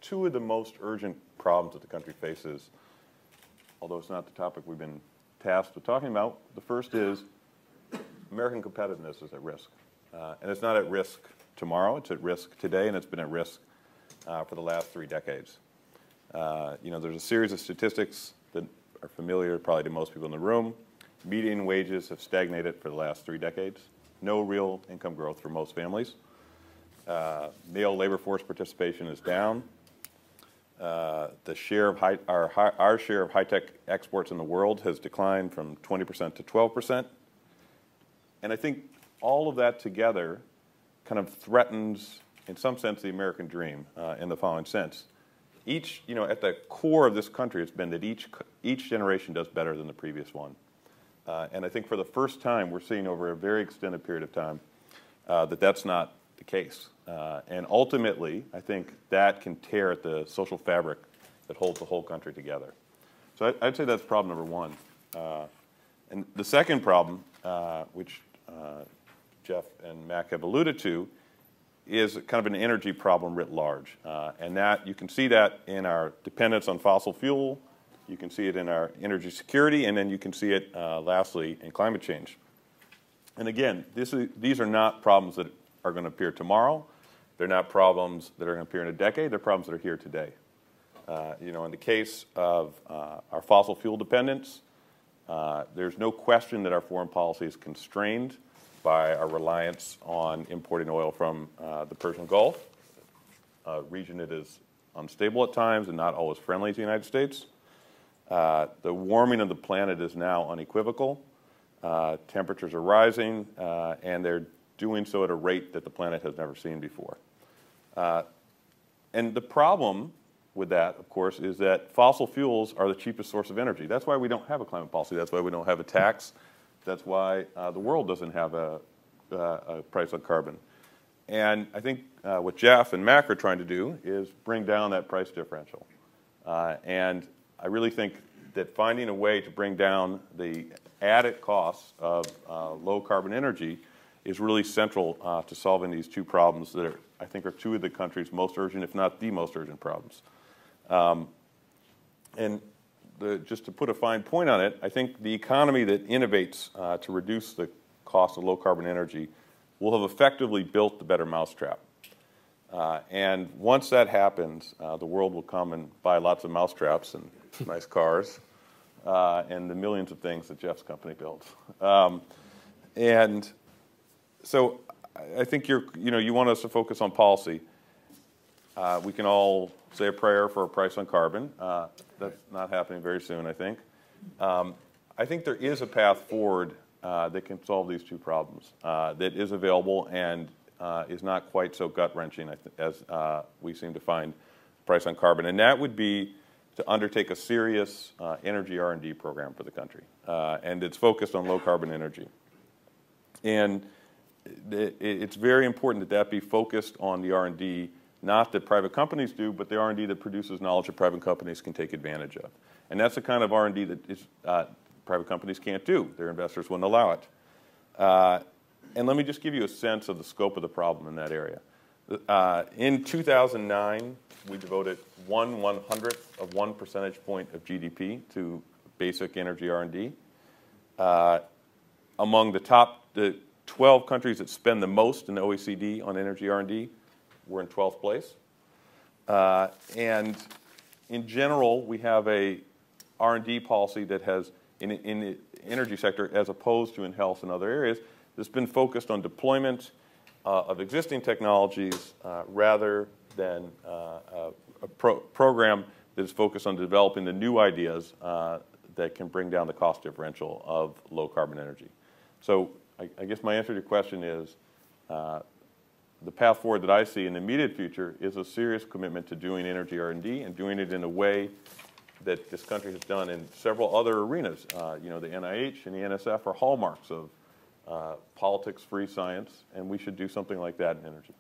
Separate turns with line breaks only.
two of the most urgent problems that the country faces, although it's not the topic we've been tasked with talking about. The first is American competitiveness is at risk. And it's not at risk tomorrow, it's at risk today, and it's been at risk for the last 3 decades. There's a series of statistics that are familiar probably to most people in the room. Median wages have stagnated for the last 3 decades. No real income growth for most families. Male labor force participation is down. The share of our share of high-tech exports in the world has declined from 20% to 12%. And I think all of that together kind of threatens, in some sense, the American dream in the following sense. At the core of this country, it's been that each generation does better than the previous one. And I think for the first time, we're seeing over a very extended period of time that that's not the case. And ultimately, I think that can tear at the social fabric that holds the whole country together. So I'd say that's problem number one. And the second problem, which Jeff and Mac have alluded to, is kind of an energy problem writ large. And that you can see that in our dependence on fossil fuel, you can see it in our energy security, and then you can see it, lastly, in climate change. And again, these are not problems that are going to appear tomorrow. They're not problems that are going to appear in a decade. They're problems that are here today. In the case of our fossil fuel dependence, there's no question that our foreign policy is constrained by our reliance on importing oil from the Persian Gulf, a region that is unstable at times and not always friendly to the United States. The warming of the planet is now unequivocal. Temperatures are rising, and they're doing so at a rate that the planet has never seen before. And the problem with that, of course, is that fossil fuels are the cheapest source of energy. That's why we don't have a climate policy. That's why we don't have a tax. That's why the world doesn't have a price on carbon. And I think what Jeff and Mac are trying to do is bring down that price differential. And I really think that finding a way to bring down the added costs of low carbon energy is really central to solving these two problems that I think are two of the country's most urgent, if not the most urgent problems. Just to put a fine point on it, I think the economy that innovates to reduce the cost of low carbon energy will have effectively built the better mousetrap. And once that happens, the world will come and buy lots of mousetraps and nice cars and the millions of things that Jeff's company builds. And so I think you want us to focus on policy. We can all say a prayer for a price on carbon. That's not happening very soon, I think. I think there is a path forward that can solve these two problems, that is available and is not quite so gut-wrenching as we seem to find price on carbon. And that would be to undertake a serious energy R&D program for the country. And it's focused on low-carbon energy. And it's very important that that be focused on the R&D, not that private companies do, but the R&D that produces knowledge that private companies can take advantage of. And that's the kind of R&D that private companies can't do. Their investors wouldn't allow it. And let me just give you a sense of the scope of the problem in that area. In 2009, we devoted 1/100th of 1 percentage point of GDP to basic energy R&D. Among the 12 countries that spend the most in the OECD on energy R&D, we're in 12th place. And in general, we have a R&D policy that has, in the energy sector, as opposed to in health and other areas, that's been focused on deployment of existing technologies rather than a program that is focused on developing the new ideas that can bring down the cost differential of low carbon energy. So I guess my answer to your question is the path forward that I see in the immediate future is a serious commitment to doing energy R&D and doing it in a way that this country has done in several other arenas. The NIH and the NSF are hallmarks of politics-free science, and we should do something like that in energy.